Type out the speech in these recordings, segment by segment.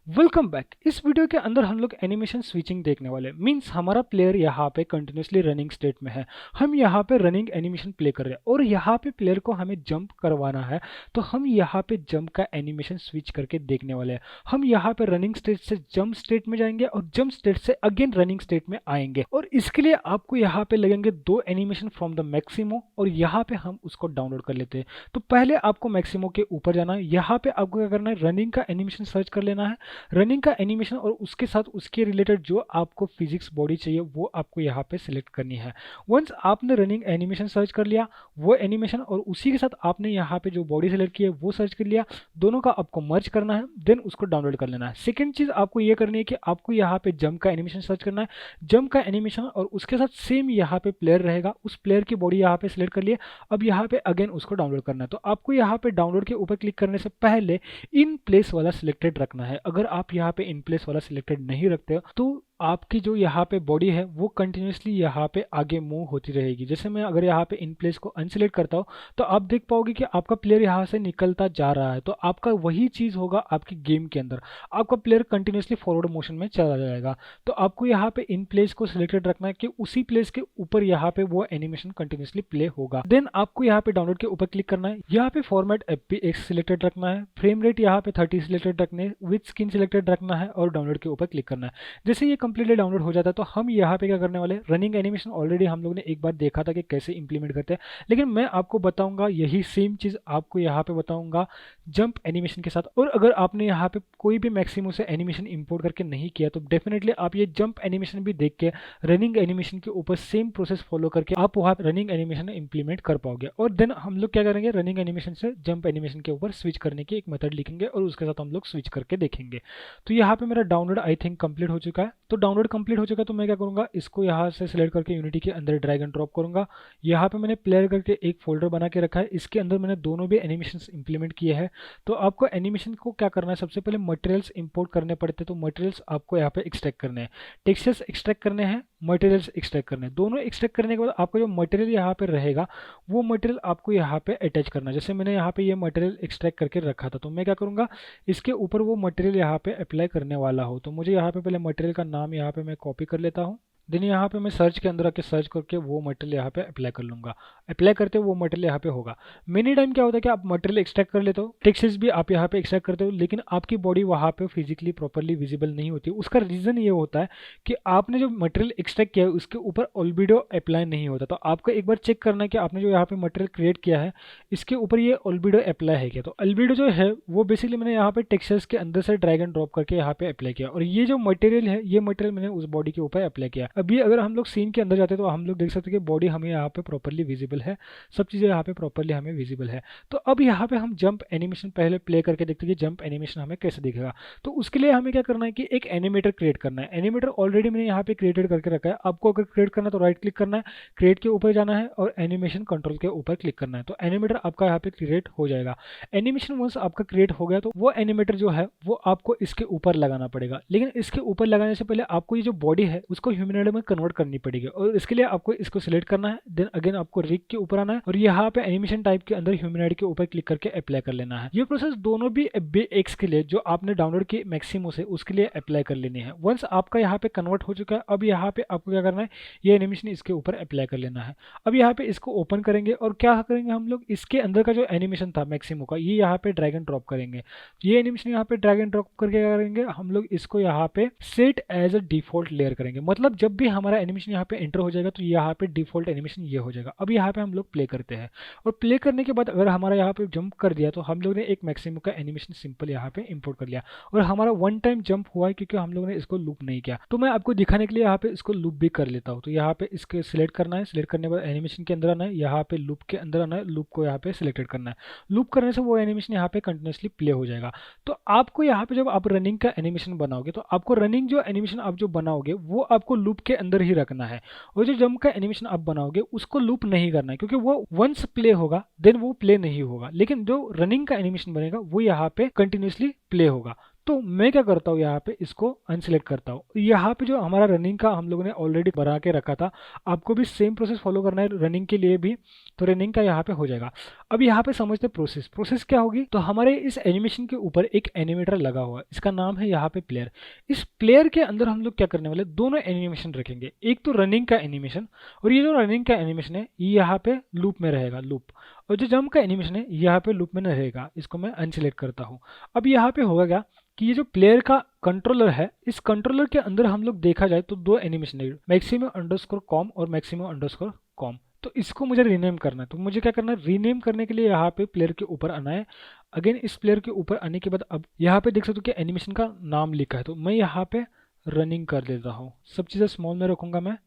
Welcome back. इस video के अंदर हम लोग एनिमेशन स्विचिंग देखने वाले मींस हमारा प्लेयर यहाँ पे कंटिन्यूसली रनिंग स्टेट में है। हम यहाँ पे रनिंग एनिमेशन प्ले कर रहे हैं और यहाँ पे प्लेयर को हमें जंप करवाना है, तो हम यहाँ पे जंप का एनिमेशन स्विच करके देखने वाले हैं। हम यहाँ पे रनिंग स्टेट से जंप स्टेट में जाएंगे और जंप स्टेट से अगेन रनिंग स्टेट में आएंगे, और इसके लिए आपको यहाँ पे लगेंगे दो एनिमेशन फ्रॉम द मैक्सिमो, और यहाँ पे हम उसको डाउनलोड कर लेते हैं। तो पहले आपको मैक्सिमो के ऊपर जाना है, यहाँ पे आपको क्या करना है, रनिंग का एनिमेशन सर्च कर लेना है। रनिंग का एनिमेशन और उसके साथ उसके रिलेटेड जो आपको फिजिक्स बॉडी चाहिए वो आपको यहाँ पे सिलेक्ट करनी है। वंस आपने रनिंग एनिमेशन सर्च कर लिया, वो एनिमेशन और उसी के साथ आपने यहाँ पे जो बॉडी सेलेक्ट की है वो सर्च कर लिया, दोनों का आपको मर्ज करना है, देन उसको डाउनलोड कर लेना है। सेकेंड चीज आपको ये करनी है कि आपको यहाँ पे जंप का एनिमेशन सर्च करना है। जंप का एनिमेशन और उसके साथ सेम यहाँ पे प्लेयर रहेगा, उस प्लेयर की बॉडी यहाँ पे सिलेक्ट कर लिए। अब यहाँ पे अगेन उसको डाउनलोड करना है। तो आपको यहाँ पे डाउनलोड के ऊपर क्लिक करने से पहले इन प्लेस वाला सिलेक्टेड रखना है। अगर आप यहाँ पे इन प्लेस वाला सिलेक्टेड नहीं रखते हो तो आपकी जो यहाँ पे बॉडी है वो कंटिन्यूसली यहाँ पे आगे मूव होती रहेगी। जैसे मैं अगर यहाँ पे इन प्लेस को अनसिलेक्ट करता हूँ तो आप देख पाओगे कि आपका प्लेयर यहाँ से निकलता जा रहा है। तो आपका वही चीज़ होगा आपकी गेम के अंदर, आपका प्लेयर कंटिन्यूसली फॉरवर्ड मोशन में चला जाएगा। तो आपको यहाँ पे इन प्लेस को सिलेक्टेड रखना है कि उसी प्लेस के ऊपर यहाँ पे वो एनिमेशन कंटिन्यूसली प्ले होगा। देन आपको यहाँ पे डाउनलोड के ऊपर क्लिक करना है। यहाँ पे फॉर्मेट FPX सिलेक्टेड रखना है, फ्रेम रेट यहाँ पे 30 सिलेक्टेड रखने है, विथ स्किन सिलेक्टेड रखना है और डाउनलोड के ऊपर क्लिक करना है। जैसे ये कंप्लीटली डाउनलोड हो जाता है तो हम यहाँ पे क्या करने वाले, रनिंग एनिमेशन ऑलरेडी हम लोग ने एक बार देखा था कि कैसे इंप्लीमेंट करते हैं, लेकिन मैं आपको बताऊंगा यही सेम चीज़ आपको यहाँ पे बताऊंगा जंप एनिमेशन के साथ। और अगर आपने यहाँ पे कोई भी मैक्सिमो से एनिमेशन इंपोर्ट करके नहीं किया तो डेफिनेटली आप ये जंप एनिमेशन भी देख के रनिंग एनिमेशन के ऊपर सेम प्रोसेस फॉलो करके आप वहाँ रनिंग एनिमेशन इंप्लीमेंट कर पाओगे। और देन हम लोग क्या करेंगे, रनिंग एनिमेशन से जंप एनिमेशन के ऊपर स्विच करने की एक मेथड लिखेंगे और उसके साथ हम लोग स्विच करके देखेंगे। तो यहाँ पे मेरा डाउनलोड आई थिंक कंप्लीट हो चुका है। तो डाउनलोड कंप्लीट हो चुका है तो मैं क्या करूँगा, इसको यहाँ से सिलेक्ट करके यूनिटी के अंदर ड्रैग एंड ड्रॉप करूँगा। यहाँ पे मैंने प्लेयर करके एक फोल्डर बना के रखा है, इसके अंदर मैंने दोनों भी एनिमेशन इंप्लीमेंट किए हैं। तो आपको एनिमेशन को क्या करना है, सबसे पहले मटेरियल्स इंपोर्ट करने पड़ते हैं। तो मटेरियल्स आपको यहाँ पे एक्सट्रैक्ट करने हैं, टेक्सचर्स एक्सट्रैक्ट करने हैं, मटेरियल्स एक्सट्रैक्ट करने हैं। दोनों एक्सट्रैक्ट करने के बाद आपका जो मटेरियल यहाँ पे रहेगा वो मटेरियल आपको यहाँ पे अटैच करना है। जैसे मैंने यहाँ पे ये मटेरियल एक्सट्रैक्ट करके रखा था तो मैं क्या करूँगा, इसके ऊपर वो मटेरियल यहाँ पे अप्लाई करने वाला हो। तो मुझे यहाँ पे पहले मटेरियल का नाम यहाँ पे मैं कॉपी कर लेता हूँ। देन यहाँ पे मैं सर्च के अंदर आके सर्च करके वो मटेरियल यहाँ पे अप्लाई कर लूँगा। अप्लाई करते वो मटेरियल यहाँ पे होगा। मेनी टाइम क्या होता है कि आप मटेरियल एक्सट्रैक्ट कर लेते हो, टेक्सचर्स भी आप यहाँ पे एक्सट्रैक्ट करते हो, लेकिन आपकी बॉडी वहाँ पे फिजिकली प्रॉपरली विजिबल नहीं होती। उसका रीज़न ये होता है कि आपने जो मटेरियल एक्सट्रैक्ट किया है उसके ऊपर ऑल्बिडो अप्लाई नहीं होता। तो आपको एक बार चेक करना है कि आपने जो यहाँ पे मटेरियल क्रिएट किया है इसके ऊपर ये ऑल्बिडो अप्लाई है क्या। तो ऑल्बिडो जो है वो बेसिकली मैंने यहाँ पे टेक्सचर्स के अंदर से ड्रैग एंड ड्रॉप करके यहाँ पे अप्लाई किया, और ये जो मटेरियल है ये मटेरियल मैंने उस बॉडी के ऊपर अप्लाई किया। अभी अगर हम लोग सीन के अंदर जाते हैं तो हम लोग देख सकते हैं कि बॉडी हमें यहाँ पे प्रॉपरली विजिबल है, सब चीज़ें यहाँ पे प्रॉपरली हमें विजिबल है। तो अब यहाँ पे हम जंप एनिमेशन पहले प्ले करके देखते हैं कि जंप एनिमेशन हमें कैसे दिखेगा। तो उसके लिए हमें क्या करना है कि एक एनिमेटर क्रिएट करना है। एनिमेटर ऑलरेडी मैंने यहाँ पे क्रिएटेड करके रखा है। आपको अगर क्रिएट करना है तो राइट क्लिक करना है, क्रिएट के ऊपर जाना है और एनिमेशन कंट्रोल के ऊपर क्लिक करना है। तो एनिमेटर आपका यहाँ पे क्रिएट हो जाएगा। एनिमेशन वंस आपका क्रिएट हो गया तो वो एनिमेटर जो है वो आपको इसके ऊपर लगाना पड़ेगा, लेकिन इसके ऊपर लगाने से पहले आपको ये जो बॉडी है उसको ह्यूमनॉइड में कन्वर्ट करनी पड़ेगी, और इसके लिए आपको इसको सिलेक्ट करना है। देन अगेन आपको रिग के ऊपर आना है और यहाँ पे एनिमेशन टाइप के अंदर ह्यूमनॉइड के ऊपर क्लिक करके अप्लाई कर लेना है। ये प्रोसेस दोनों भी FBX के लिए जो आपने डाउनलोड की मैक्सिमो से उसके लिए अप्लाई कर लेनी है। वंस आपका यहाँ पे कन्वर्ट हो चुका है, अब यहाँ पे आपको क्या करना है, ये एनिमेशन इसके ऊपर अप्लाई कर लेना है। अब यहाँ पे इसको ओपन करेंगे और क्या करेंगे, हम लोग इसके अंदर का जो एनिमेशन था मैक्सिमो का ये यहाँ पे ड्रैग एंड ड्रॉप करेंगे। ये एनिमेशन यहाँ पे ड्रैग एंड ड्रॉप करके क्या करेंगे, हम लोग इसको यहाँ पे set as a default layer करेंगे। मतलब जब भी हमारा एनिमेशन यहाँ पे एंटर हो जाएगा तो यहाँ पे डिफॉल्ट एनिमेशन ये हो जाएगा। अब यहाँ पे हम लोग प्ले करते हैं और प्ले करने के बाद अगर हमारा यहाँ पे जंप कर दिया तो हम लोग ने एक मैक्सिमो का एनिमेशन सिंपल यहाँ पे इंपोर्ट कर लिया और हमारा वन टाइम जंप हुआ है क्योंकि हम लोग ने इसको लूप नहीं किया। तो मैं आपको दिखाने के लिए यहाँ पे इसको लूप भी कर लेता हूँ। तो यहाँ पे इसके सिलेक्ट करना है, सिलेक्ट करने के बाद एनिमेशन के अंदर आना है, यहाँ पे लूप के अंदर आना है, लूप को यहाँ पे सिलेक्टेड करना है। लूप करने से वो एनिमेशन यहाँ पे कंटिन्यूसली प्ले हो जाएगा। तो आपको यहाँ पे जब आप रनिंग का एनिमेशन बनाओगे तो आपको रनिंग जो एनिमेशन आप जो बनाओगे वो आपको लूप के अंदर ही रखना है, और जो जंप का एनिमेशन आप बनाओगे उसको लूप नहीं करना है क्योंकि वो वंस प्ले होगा देन वो प्ले नहीं होगा, लेकिन जो रनिंग का एनिमेशन बनेगा वो यहाँ पे कंटिन्यूसली प्ले होगा। तो मैं क्या करता हूँ, यहाँ पे इसको अनसिलेक्ट करता हूँ। यहाँ पे जो हमारा रनिंग का हम लोगों ने ऑलरेडी बना के रखा था, आपको भी सेम प्रोसेस फॉलो करना है रनिंग के लिए भी, तो रनिंग का यहाँ पे हो जाएगा। अब यहाँ पे समझते प्रोसेस, प्रोसेस क्या होगी। तो हमारे इस एनिमेशन के ऊपर एक एनिमेटर लगा हुआ है, इसका नाम है यहाँ पे प्लेयर। इस प्लेयर के अंदर हम लोग क्या करने वाले, दोनों एनिमेशन रखेंगे, एक तो रनिंग का एनिमेशन, और ये जो रनिंग का एनिमेशन है ये यहाँ पे लूप में रहेगा, लूप। और जो जंप का एनिमेशन है यहाँ पे लूप में नहीं रहेगा, इसको मैं अनसिलेक्ट करता हूँ। अब यहाँ पे होगा क्या कि ये जो प्लेयर का कंट्रोलर है, इस कंट्रोलर के अंदर हम लोग देखा जाए तो दो एनिमेशन है, मैक्सिमम अंडरस्कोर कॉम और मैक्सिमम अंडरस्कोर कॉम। तो इसको मुझे रीनेम करना है, तो मुझे क्या करना है, रीनेम करने के लिए यहाँ पे प्लेयर के ऊपर आना है। अगेन इस प्लेयर के ऊपर आने के बाद अब यहाँ पे देख सकते हो कि एनिमेशन का नाम लिखा है, तो मैं यहाँ पे रनिंग कर देता हूँ, सब चीज़ें स्मॉल में रखूंगा मैं।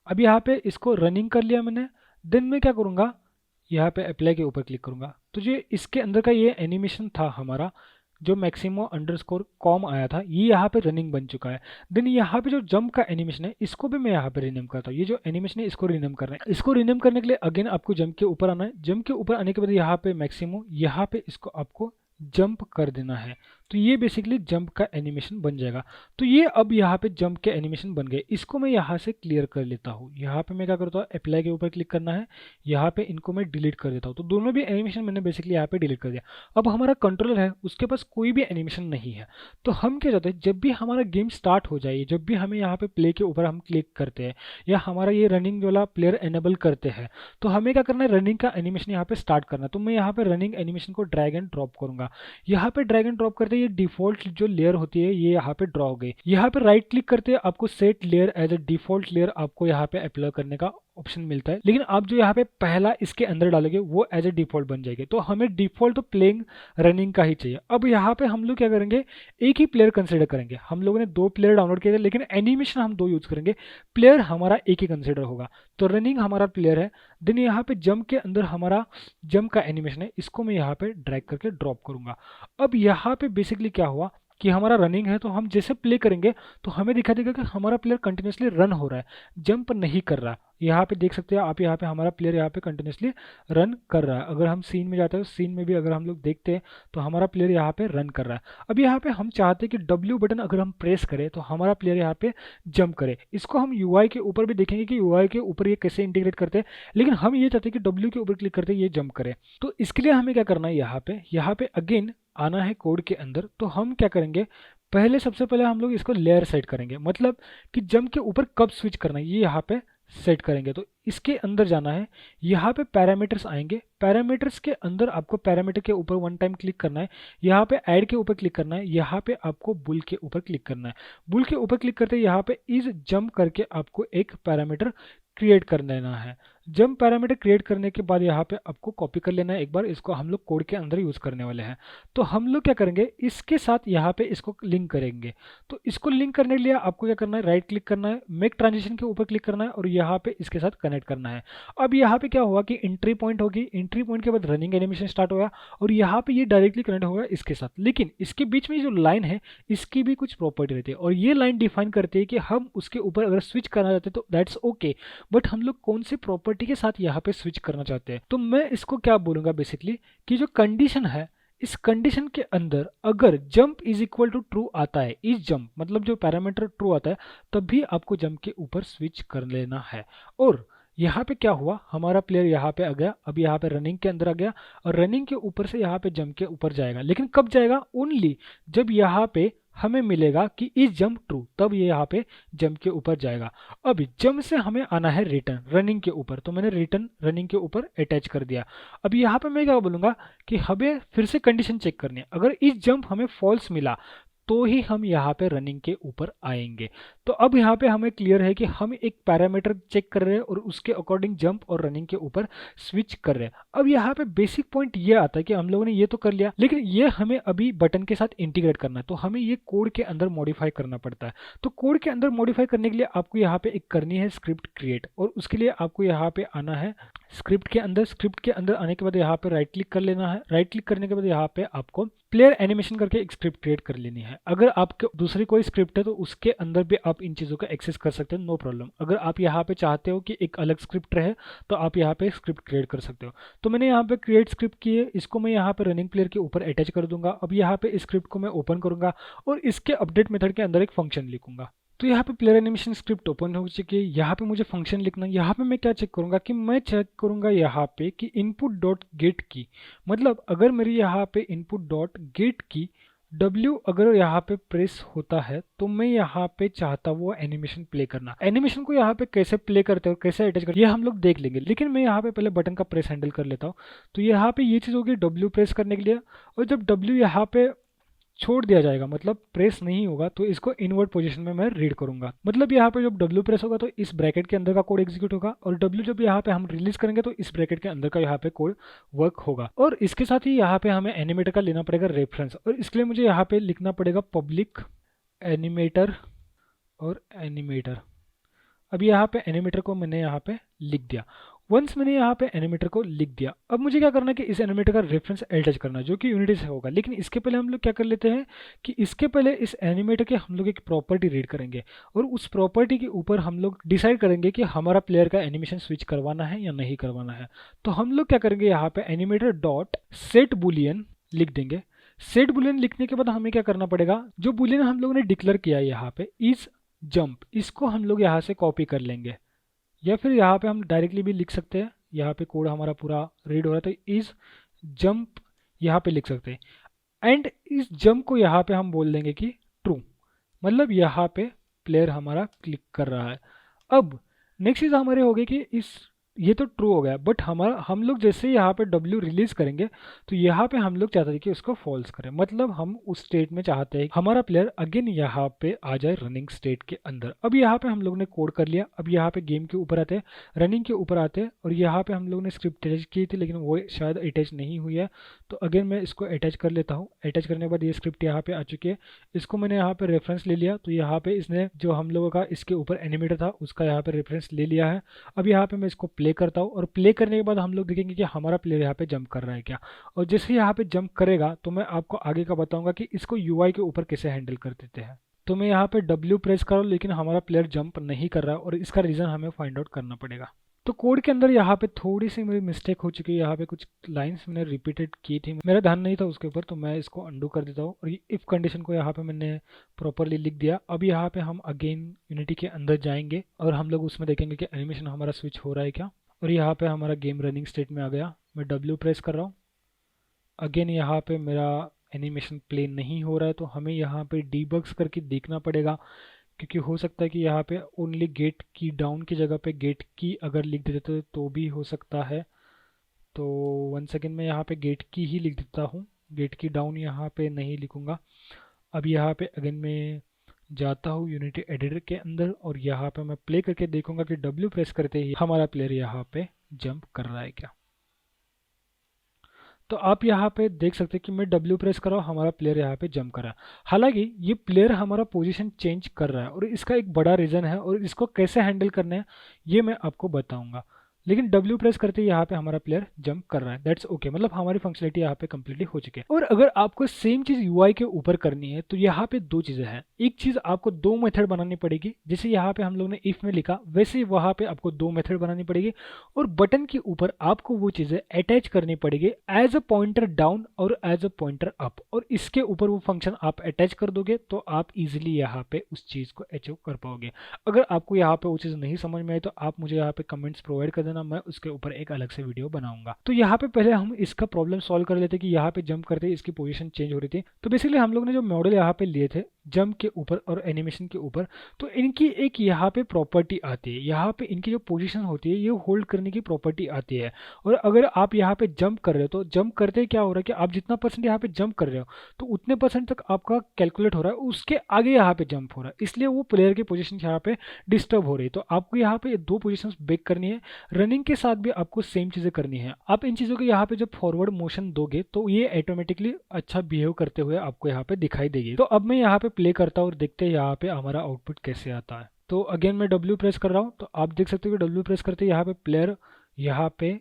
अब यहाँ पे इसको रनिंग कर लिया मैंने, देन मैं क्या करूँगा, यहाँ पे अप्लाई के ऊपर क्लिक करूँगा। तो जो इसके अंदर का ये एनिमेशन था हमारा, जो मैक्सिमो अंडरस्कोर कॉम आया था, ये यहाँ पे रनिंग बन चुका है। देन यहाँ पे जो जंप का एनिमेशन है, इसको भी मैं यहाँ पे रीनेम करता हूँ। ये जो एनिमेशन है इसको रीनेम करना है। इसको रीनेम करने के लिए अगेन आपको जंप के ऊपर आना है। जंप के ऊपर आने के बाद यहाँ पे मैक्सिमो, यहाँ पे इसको आपको जंप कर देना है। तो ये बेसिकली जंप का एनिमेशन बन जाएगा। तो ये अब यहाँ पे जंप के एनिमेशन बन गए। इसको मैं यहाँ से क्लियर कर लेता हूँ। यहाँ पे मैं क्या करता हूँ, अप्लाई के ऊपर क्लिक करना है, यहाँ पे इनको मैं डिलीट कर देता हूँ। तो दोनों भी एनिमेशन मैंने बेसिकली यहाँ पे डिलीट कर दिया। अब हमारा कंट्रोलर है, उसके पास कोई भी एनिमेशन नहीं है। तो हम क्या चाहते हैं, जब भी हमारा गेम स्टार्ट हो जाए, जब भी हमें यहाँ पे प्ले के ऊपर हम क्लिक करते हैं या हमारा ये रनिंग वाला प्लेयर एनेबल करते हैं, तो हमें क्या करना है, रनिंग का एनिमेशन यहाँ पे स्टार्ट करना है। तो मैं यहाँ पे रनिंग एनिमेशन को ड्रैग एंड ड्रॉप करूंगा। यहाँ पे ड्रैग एंड ड्रॉप करते ये डिफॉल्ट जो लेयर होती है ये यहाँ पे ड्रॉ हो गई। यहाँ पे राइट क्लिक करते हैं, आपको set layer as a default layer आपको यहाँ पे अप्लाई करने का ऑप्शन मिलता है। लेकिन आप जो यहाँ पे पहला इसके अंदर डालोगे वो एज ए डिफॉल्ट बन जाएगी। तो हमें डिफॉल्ट तो प्लेइंग रनिंग का ही चाहिए। अब यहाँ पे हम लोग क्या करेंगे, एक ही प्लेयर कंसिडर करेंगे। हम लोगों ने दो प्लेयर डाउनलोड किए थे, लेकिन एनिमेशन हम दो यूज करेंगे, प्लेयर हमारा एक ही कंसिडर होगा। तो रनिंग हमारा प्लेयर है, देन यहाँ पे जंप के अंदर हमारा जंप का एनिमेशन है, इसको मैं यहाँ पे ड्रैग करके ड्रॉप करूंगा। अब यहाँ पे बेसिकली क्या हुआ कि हमारा रनिंग है, तो हम जैसे प्ले करेंगे तो हमें दिखाई देगा कि हमारा प्लेयर कंटिन्यूसली रन हो रहा है, जंप नहीं कर रहा। यहाँ पे देख सकते हैं आप, यहाँ पे हमारा प्लेयर यहाँ पे कंटिन्यूसली रन कर रहा है। अगर हम सीन में जाते हैं, सीन में भी अगर हम लोग देखते हैं तो हमारा प्लेयर यहाँ पे रन कर रहा है। अब यहाँ पे हम चाहते हैं कि W बटन अगर हम प्रेस करें तो हमारा प्लेयर यहाँ पे जंप करे। इसको हम UI के ऊपर भी देखेंगे कि UI के ऊपर ये कैसे इंटीग्रेट करते हैं, लेकिन हम ये चाहते हैं कि W के ऊपर क्लिक करते ये जंप करे। तो इसके लिए हमें क्या करना है, यहाँ पे अगेन आना है कोड के अंदर। तो हम क्या करेंगे, पहले सबसे पहले हम लोग इसको लेयर सेट करेंगे, मतलब कि जंप के ऊपर कब स्विच करना है ये यहाँ पे सेट करेंगे। तो इसके अंदर जाना है, यहाँ पे पैरामीटर्स आएंगे, पैरामीटर्स के अंदर आपको पैरामीटर के ऊपर वन टाइम क्लिक करना है, यहाँ पे ऐड के ऊपर क्लिक करना है, यहाँ पे आपको बुल के ऊपर क्लिक करना है। बुल के ऊपर क्लिक करते यहाँ पे इज जंप करके आपको एक पैरामीटर क्रिएट कर लेना है। जंप पैरामीटर क्रिएट करने के बाद यहाँ पे आपको कॉपी कर लेना है एक बार, इसको हम लोग कोड के अंदर यूज करने वाले हैं। तो हम लोग क्या करेंगे, इसके साथ यहाँ पे इसको लिंक करेंगे। तो इसको लिंक करने के लिए आपको क्या करना है, राइट क्लिक करना है, मेक ट्रांजिशन के ऊपर क्लिक करना है और यहाँ पे इसके साथ कनेक्ट करना है। अब यहाँ पे क्या हुआ कि एंट्री पॉइंट होगी, एंट्री पॉइंट के बाद रनिंग एनिमेशन स्टार्ट होगा और यहाँ पे ये डायरेक्टली कनेक्ट होगा इसके साथ। लेकिन इसके बीच में जो लाइन है इसकी भी कुछ प्रॉपर्टी रहती है और ये लाइन डिफाइन करती है कि हम उसके ऊपर अगर स्विच करना चाहते हैं तो दैट्स ओके, बट हम लोग कौन सी प्रॉपर्टी के साथ यहाँ पे स्विच करना चाहते हैं। तो मैं इसको क्या बोलूंगा बेसिकली कि जो कंडीशन है, इस कंडीशन के अंदर अगर jump is equal to true आता है, इस जंप मतलब जो पैरामीटर ट्रू आता है, तभी आपको जंप के ऊपर स्विच कर लेना है। और यहाँ पे क्या हुआ, हमारा प्लेयर यहाँ पे आ गया, अब यहाँ पे रनिंग के अंदर आ गया और रनिंग के ऊपर से यहाँ पे जंप के ऊपर जाएगा। लेकिन कब जाएगा, ओनली जब यहाँ पे हमें मिलेगा कि इज जंप ट्रू, तब ये यहाँ पे जंप के ऊपर जाएगा। अब जंप से हमें आना है रिटर्न रनिंग के ऊपर, तो मैंने रिटर्न रनिंग के ऊपर अटैच कर दिया। अब यहाँ पे मैं क्या बोलूँगा कि हमें फिर से कंडीशन चेक करनी है, अगर इस जंप हमें फॉल्स मिला तो ही हम यहाँ पे रनिंग के ऊपर आएंगे। तो अब यहाँ पे हमें क्लियर है कि हम एक पैरामीटर चेक कर रहे हैं और उसके अकॉर्डिंग जंप और रनिंग के ऊपर स्विच कर रहे हैं। अब यहाँ पे बेसिक पॉइंट ये आता है कि हम लोगों ने ये तो कर लिया, लेकिन ये हमें अभी बटन के साथ इंटीग्रेट करना है, तो हमें ये कोड के अंदर मॉडिफाई करना पड़ता है। तो कोड के अंदर मॉडिफाई करने के लिए आपको यहाँ पे एक करनी है स्क्रिप्ट क्रिएट, और उसके लिए आपको यहाँ पे आना है स्क्रिप्ट के अंदर। स्क्रिप्ट के अंदर आने के बाद यहाँ पे राइट क्लिक कर लेना है, राइट क्लिक करने के बाद यहाँ पे आपको प्लेयर एनिमेशन करके एक स्क्रिप्ट क्रिएट कर लेनी है। अगर आपके दूसरी कोई स्क्रिप्ट है तो उसके अंदर भी आप इन चीज़ों का एक्सेस कर सकते हो, नो प्रॉब्लम। अगर आप यहाँ पे चाहते हो कि एक अलग स्क्रिप्ट रहे तो आप यहाँ पे स्क्रिप्ट क्रिएट कर सकते हो। तो मैंने यहाँ पे क्रिएट स्क्रिप्ट की है, इसको मैं यहाँ पे रनिंग प्लेयर के ऊपर अटैच कर दूंगा। अब यहाँ पे स्क्रिप्ट को मैं ओपन करूंगा और इसके अपडेट मेथड के अंदर एक फंक्शन लिखूंगा। तो यहाँ पे प्लेयर एनिमेशन स्क्रिप्ट ओपन हो चुकी है। यहाँ पे मुझे फंक्शन लिखना है। यहाँ पे मैं क्या चेक करूंगा कि मैं चेक करूंगा यहाँ पे कि इनपुट डॉट गेट की, मतलब अगर मेरी यहाँ पे इनपुट डॉट गेट की W अगर यहाँ पे प्रेस होता है तो मैं यहाँ पे चाहता वो एनिमेशन प्ले करना। एनिमेशन को यहाँ पे कैसे प्ले करते हो, कैसे अटैच करते हो, ये हम लोग देख लेंगे, लेकिन मैं यहाँ पे पहले बटन का प्रेस हैंडल कर लेता हूँ। तो यहाँ पे ये चीज़ होगी W प्रेस करने के लिए, और जब W यहाँ पे छोड़ दिया जाएगा मतलब प्रेस नहीं होगा तो इसको इनवर्ट पोजीशन में मैं रीड करूंगा। मतलब यहाँ पे जब W प्रेस होगा तो इस ब्रैकेट के अंदर का कोड एग्जीक्यूट होगा, और W जब यहाँ पे हम रिलीज करेंगे तो इस ब्रैकेट के अंदर का यहाँ पे कोड वर्क होगा। और इसके साथ ही यहाँ पे हमें एनिमेटर का लेना पड़ेगा रेफरेंस, और इसके लिए मुझे यहाँ पे लिखना पड़ेगा पब्लिक एनिमेटर और एनिमेटर। अब यहाँ पे एनिमेटर को मैंने यहाँ पे लिख दिया। वंस मैंने यहाँ पे एनिमेटर को लिख दिया, अब मुझे क्या करना है कि इस एनिमेटर का रेफरेंस अटैच करना है जो कि यूनिटी से होगा। लेकिन इसके पहले हम लोग क्या कर लेते हैं कि इसके पहले इस एनिमेटर के हम लोग एक प्रॉपर्टी रीड करेंगे, और उस प्रॉपर्टी के ऊपर हम लोग डिसाइड करेंगे कि हमारा प्लेयर का एनिमेशन स्विच करवाना है या नहीं करवाना है। तो हम लोग क्या करेंगे, यहाँ पे एनिमेटर डॉट सेट बुलियन लिख देंगे। सेट बुलियन लिखने के बाद हमें क्या करना पड़ेगा, जो बुलियन हम लोगों ने डिक्लेयर किया है यहाँ पे इज जंप, इसको हम लोग यहाँ से कॉपी कर लेंगे, या फिर यहाँ पे हम डायरेक्टली भी लिख सकते हैं। यहाँ पे कोड हमारा पूरा रीड हो रहा है तो इज जंप यहाँ पे लिख सकते हैं, एंड इस जंप को यहाँ पे हम बोल देंगे कि ट्रू, मतलब यहाँ पे प्लेयर हमारा क्लिक कर रहा है। अब नेक्स्ट चीज़ हमारे हो गई कि इस ये तो ट्रू हो गया, बट हमारा हम लोग जैसे यहाँ पे W रिलीज करेंगे तो यहाँ पे हम लोग चाहते हैं कि उसको फॉल्स करें, मतलब हम उस स्टेट में चाहते हैं हमारा प्लेयर अगेन यहाँ पे आ जाए रनिंग स्टेट के अंदर। अब यहाँ पे हम लोग ने कोड कर लिया। अब यहाँ पे गेम के ऊपर आते हैं, रनिंग के ऊपर आते हैं, और यहाँ पे हम लोग ने स्क्रिप्ट अटैच की थी लेकिन वो शायद अटैच नहीं हुई है, तो अगेन मैं इसको अटैच कर लेता हूँ। अटैच करने के बाद ये स्क्रिप्ट यहाँ पे आ चुकी है, इसको मैंने यहाँ पे रेफरेंस ले लिया। तो यहाँ पे इसने जो हम लोगों का इसके ऊपर एनिमेटर था उसका यहाँ पे रेफरेंस ले लिया है। अब यहाँ पे मैं इसको प्ले करता हूँ, और प्ले करने के बाद हम लोग देखेंगे कि हमारा प्लेयर यहाँ पे जंप कर रहा है क्या, और जैसे यहाँ पे जंप करेगा तो मैं आपको आगे का बताऊंगा कि इसको UI के ऊपर कैसे हैंडल कर देते हैं। तो मैं यहाँ पे W प्रेस कर रहा हूँ लेकिन हमारा प्लेयर जंप नहीं कर रहा है, और इसका रीज़न हमें फाइंड आउट करना पड़ेगा। तो कोड के अंदर यहाँ पे थोड़ी सी मेरी मिस्टेक हो चुकी है, यहाँ पे कुछ लाइंस मैंने रिपीटेड की थी, मेरा ध्यान नहीं था उसके ऊपर, तो मैं इसको अंडू कर देता हूँ। और ये इफ़ कंडीशन को यहाँ पे मैंने प्रॉपरली लिख दिया। अब यहाँ पे हम अगेन यूनिटी के अंदर जाएंगे और हम लोग उसमें देखेंगे कि एनिमेशन हमारा स्विच हो रहा है क्या। और यहाँ पे हमारा गेम रनिंग स्टेट में आ गया। मैं W प्रेस कर रहा हूँ, अगेन यहाँ पे मेरा एनिमेशन प्ले नहीं हो रहा है, तो हमें यहाँ पे डीबग्स करके देखना पड़ेगा, क्योंकि हो सकता है कि यहाँ पे ओनली गेट की डाउन की जगह पे गेट की अगर लिख देते तो भी हो सकता है। तो 1 सेकेंड में यहाँ पे गेट की ही लिख देता हूँ, गेट की डाउन यहाँ पे नहीं लिखूँगा। अब यहाँ पे अगेन मैं जाता हूँ यूनिटी एडिटर के अंदर, और यहाँ पे मैं प्ले करके देखूंगा कि W प्रेस करते ही हमारा प्लेयर यहाँ पे जंप कर रहा है क्या। तो आप यहाँ पे देख सकते हैं कि मैं W प्रेस कर रहा हूँ, हमारा प्लेयर यहाँ पे जंप कर रहा है। हालांकि ये प्लेयर हमारा पोजीशन चेंज कर रहा है और इसका एक बड़ा रीज़न है, और इसको कैसे हैंडल करना है ये मैं आपको बताऊंगा। लेकिन W प्रेस करते ही यहाँ पे हमारा प्लेयर जंप कर रहा है, दैट्स ओके, मतलब हमारी फंक्शनलिटी यहाँ पे कंप्लीटली हो चुकी है। और अगर आपको सेम चीज़ UI के ऊपर करनी है तो यहाँ पे दो चीज़ें हैं। एक चीज़ आपको दो मेथड बनानी पड़ेगी, जैसे यहाँ पे हम लोग ने इफ़ में लिखा वैसे वहाँ पे आपको दो मेथड बनानी पड़ेगी, और बटन के ऊपर आपको वो चीज़ें अटैच करनी पड़ेगी एज अ पॉइंटर डाउन और एज अ पॉइंटर अप, और इसके ऊपर वो फंक्शन आप अटैच कर दोगे तो आप इजीली यहाँ पे उस चीज़ को अचीव कर पाओगे। अगर आपको यहाँ पे वो चीज़ नहीं समझ में आई तो आप मुझे यहाँ पे कमेंट्स प्रोवाइड कर देना, मैं उसके ऊपर एक अलग से वीडियो बनाऊंगा। तो यहाँ पे पहले हम इसका प्रॉब्लम सॉल्व कर लेते कि यहाँ पे जंप करते इसकी पोजीशन चेंज हो रही थी। तो बेसिकली हम लोग ने जो मॉडल यहाँ पे लिए थे जंप के ऊपर और एनिमेशन के ऊपर, तो इनकी एक यहाँ पे प्रॉपर्टी आती है, यहाँ पे इनकी जो पोजीशन होती है ये होल्ड करने की प्रॉपर्टी आती है। और अगर आप यहाँ पे जंप कर रहे हो तो जंप करते क्या हो रहा है कि आप जितना परसेंट यहाँ पे जंप कर रहे हो तो उतने परसेंट तक आपका कैलकुलेट हो रहा है, उसके आगे यहाँ पे जंप हो रहा है, इसलिए वो प्लेयर की पोजीशन यहाँ पे डिस्टर्ब हो रही है। तो आपको यहाँ पे दो पोजीशन ब्रेक करनी है, रनिंग के साथ भी आपको सेम चीज़ें करनी है। आप इन चीज़ों को यहाँ पे जब फॉरवर्ड मोशन दोगे तो ये ऑटोमेटिकली अच्छा बिहेव करते हुए आपको यहाँ पे दिखाई देगी। तो अब मैं यहाँ पे प्ले करता हूँ और देखते हैं यहाँ पे हमारा आउटपुट कैसे आता है। तो अगेन मैं W प्रेस कर रहा हूँ, तो आप देख सकते हो कि W प्रेस करते यहाँ पे प्लेयर यहाँ पे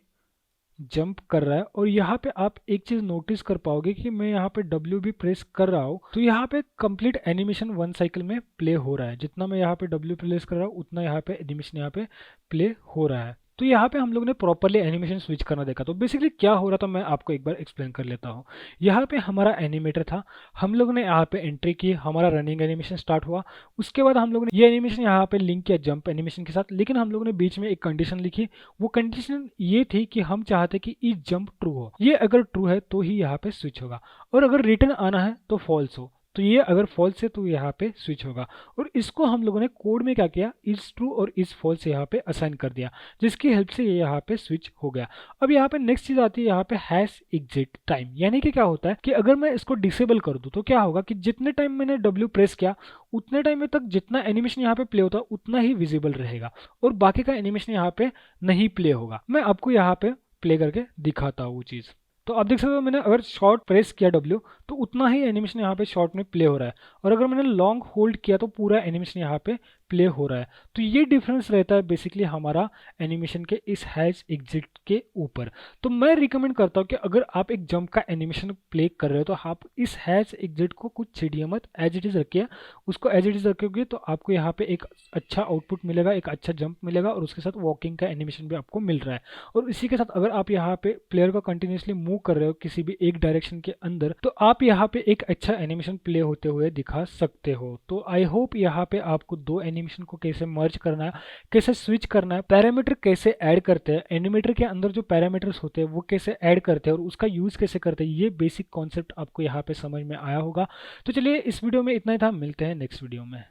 जंप कर रहा है। और यहाँ पे आप एक चीज़ नोटिस कर पाओगे कि मैं यहाँ पे W भी प्रेस कर रहा हूँ तो यहाँ पे कंप्लीट एनिमेशन 1 साइकिल में प्ले हो रहा है। जितना मैं यहाँ पे W प्रेस कर रहा हूँ उतना यहाँ पे एनिमेशन यहाँ पे प्ले हो रहा है। तो यहाँ पे हम लोग ने प्रॉपरली एनिमेशन स्विच करना देखा। तो बेसिकली क्या हो रहा था मैं आपको एक बार एक्सप्लेन कर लेता हूँ। यहाँ पे हमारा एनिमेटर था, हम लोग ने यहाँ पे एंट्री की, हमारा रनिंग एनिमेशन स्टार्ट हुआ। उसके बाद हम लोग ने ये एनिमेशन यहाँ पे लिंक किया जंप एनिमेशन के साथ, लेकिन हम लोग ने बीच में एक कंडीशन लिखी। वो कंडीशन ये थी कि हम चाहते कि ई जंप ट्रू हो, ये अगर ट्रू है तो ही यहाँ पे स्विच होगा, और अगर रिटर्न आना है तो फॉल्स हो। तो ये अगर फॉल्स है तो यहाँ पे स्विच होगा। और इसको हम लोगों ने कोड में क्या किया, इज ट्रू और इज फॉल्स यहाँ पे असाइन कर दिया, जिसकी हेल्प से ये यहाँ पे स्विच हो गया। अब यहाँ पे नेक्स्ट चीज आती है यहाँ पे हैश एग्जिट टाइम। यानी कि क्या होता है कि अगर मैं इसको डिसेबल कर दूं तो क्या होगा कि जितने टाइम मैंने W प्रेस किया उतने टाइम में तक जितना एनिमेशन यहाँ पे प्ले होता है उतना ही विजिबल रहेगा, और बाकी का एनिमेशन यहाँ पे नहीं प्ले होगा। मैं आपको यहाँ पे प्ले करके दिखाता हूँ वो चीज़। तो आप देख सकते हो मैंने अगर शॉर्ट प्रेस किया W तो उतना ही एनिमेशन यहाँ पे शॉर्ट में प्ले हो रहा है, और अगर मैंने लॉन्ग होल्ड किया तो पूरा एनिमेशन यहाँ पे प्ले हो रहा है। तो ये डिफरेंस रहता है बेसिकली हमारा एनिमेशन के इस हैश एग्जिट के ऊपर। तो मैं रिकमेंड करता हूँ कि अगर आप एक जंप का एनिमेशन प्ले कर रहे हो तो आप इस हैश एग्जिट को कुछ छेड़िए मत, एज इट इज़ रखिए। उसको एज इट इज़ रखोगे तो आपको यहाँ पे एक अच्छा आउटपुट मिलेगा, एक अच्छा जंप मिलेगा, और उसके साथ वॉकिंग का एनिमेशन भी आपको मिल रहा है। और इसी के साथ अगर आप यहाँ पे प्लेयर को कंटिन्यूसली मूव कर रहे हो किसी भी एक डायरेक्शन के अंदर तो आप यहाँ पे एक अच्छा एनिमेशन प्ले होते हुए दिखा सकते हो। तो आई होप यहाँ पे आपको दो एनिमेशन को कैसे मर्ज करना है, कैसे स्विच करना है, पैरामीटर कैसे ऐड करते हैं, एनिमेटर के अंदर जो पैरामीटर्स होते हैं वो कैसे ऐड करते हैं और उसका यूज कैसे करते हैं, ये बेसिक कॉन्सेप्ट आपको यहाँ पे समझ में आया होगा। तो चलिए इस वीडियो में इतना ही था, मिलते हैं नेक्स्ट वीडियो में।